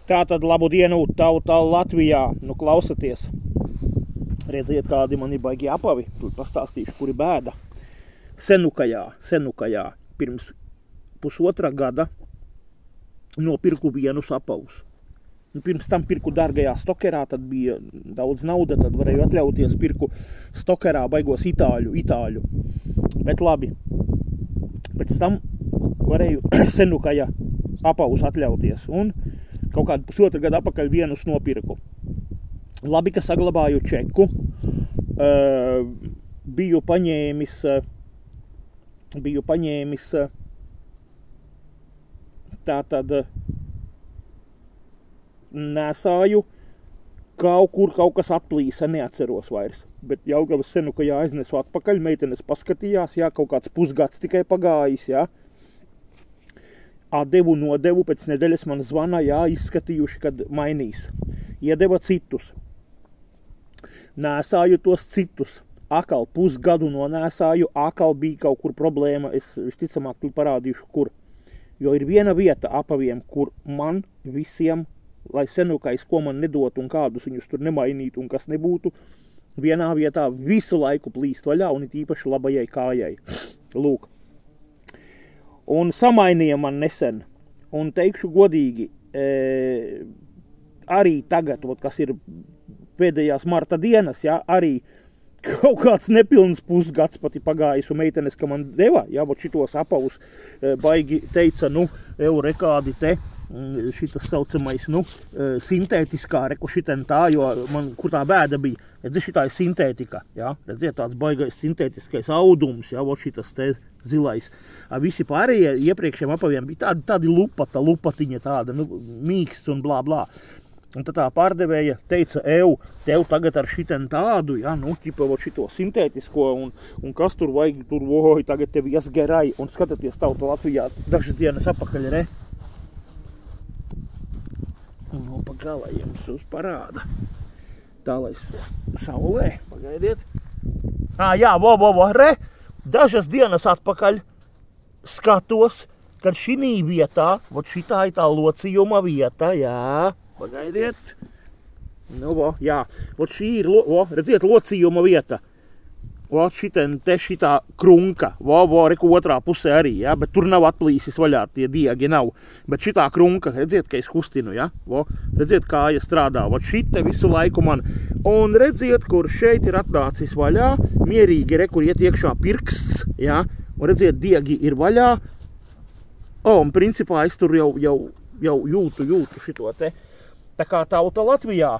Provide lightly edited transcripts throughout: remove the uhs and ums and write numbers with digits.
Tātad labu dienu tauta Latvijā. Nu, klausaties. Redziet, kādi man ir baigi apavi. Tur pastāstīšu, kuri bēda. Senukajā. Pirms pusotra gada nopirku vienus apavus. Pirms tam pirku dārgajā stokerā, tad bija daudz nauda, tad varēju atļauties, pirku stokerā baigos itāļu. Bet labi, pēc tam varēju Senukaja apavus atļauties un kaut kādu pusotra gada apakaļ vienus nopirku. Labi, ka saglabāju čeku, biju paņēmis tātad nesāju, kaut kas atplīsa, neatceros vairs. Bet Jelgavas Senukajā aiznesu atpakaļ, meitenes paskatījās, jā, kaut kāds pusgads tikai pagājis, jā. Atdevu, nodevu, pēc nedēļas man zvana, jā, izskatījuši, kad mainīs. Iedeva citus. Nēsāju tos citus. Akal pusgadu nonēsāju, akal bija kaut kur problēma, es visticamāk parādīšu, kur. Jo ir viena vieta apaviem, kur man visiem, lai Senukais, ko man nedot un kādus viņus tur nemainītu un kas nebūtu, vienā vietā visu laiku plīst vaļā un it īpaši labajai kājai. Lūk. Un samainīja man nesen. Un teikšu godīgi, arī tagad, kas ir pēdējās marta dienas, jā, arī kaut kāds nepilns pusgads pati pagājis un meitenes, ka man deva, jā, šitos apavus baigi teica, rekādi te, šitas saucamais, sintētiskā, reku šiten tā, jo man, kur tā bēda bija, šitā ir sintētika, jā, redziet, tāds baigais sintētiskais audums, jā, šitas te zilais. Visi pārējie iepriekšējiem apaviem bija tādi lupatiņa tāda, mīksts un blā blā. Un tad tā pārdevēja teica, tev tagad ar šiten tādu, jā, ķipa šito sintētisko, un kas tur vajag, tagad tevi jāsgerai, un skatāties tauta Latvijā dažas dienas apakaļ, re? Un pa galā jums uz parāda. Tā, lai saulē, pagaidiet. Jā, re? Dažas dienas atpakaļ skatos, kad šinī vietā, šitā ir tā locījuma vieta, jā, pagaidiet. Jā, šī ir, redziet, locījuma vieta. Šitā krunka, reku otrā pusē arī, jā, bet tur nav atplīsis vaļā, tie diegi nav. Bet šitā krunka, redziet, ka es kustinu, jā, redziet, kā ja strādā, šite visu laiku man. Un redziet, kur šeit ir atnācis vaļā, mierīgi, kur iet iekšā pirksts, jā, un redziet, diegi ir vaļā. Un principā es tur jau jūtu šito te. Tā kā tauta Latvijā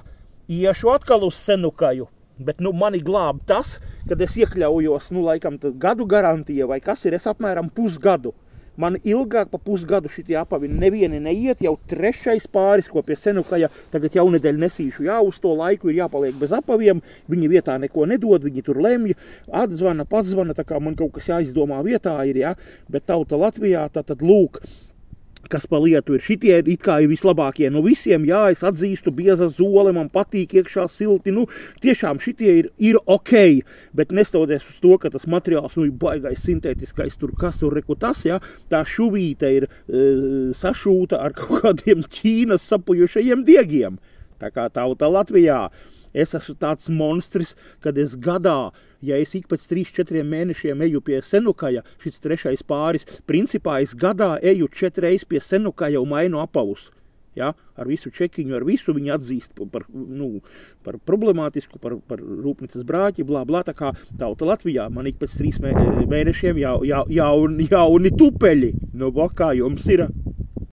iešu atkal uz Senukaju, bet mani glāb tas, kad es iekļaujos, laikam gadu garantija vai kas ir, es apmēram pusgadu. Man ilgāk pa pusgadu šitie apavi nevieni neiet, jau trešais pāris, ko pie Senukaja tagad jaunedēļ nesīšu. Jā, uz to laiku ir jāpaliek bez apaviem, viņi vietā neko nedod, viņi tur lemj, atzvana, pazvana, tā kā man kaut kas jāizdomā vietā ir, jā, bet tauta Latvijā tātad lūk, kas pa lietu ir. Šitie it kā ir vislabākie no visiem, jā, es atzīstu, bieza zole, man patīk iekšā silti, tiešām šitie ir ok, bet nestaudies uz to, ka tas materiāls, ir baigais sintētiskais, tur kas tur reku tas, jā, tā šuvīte ir sašūta ar kaut kādiem Ķīnas sapujušajiem diegiem. Tā kā tauta Latvijā. Es esmu tāds monstris, kad es gadā, ja es ik pēc 3-4 mēnešiem eju pie Senukaja, šis trešais pāris, principā es gadā eju 4 reizes pie Senukaja un mainu apavus. Ja? Ar visu čekiņu, ar visu viņi atzīst par problemātisku, par rūpnīcas brāķi, blā, blā, tā kā tauta Latvijā man ik pēc 3 mēnešiem jauni tupeļi. Kā jums ir?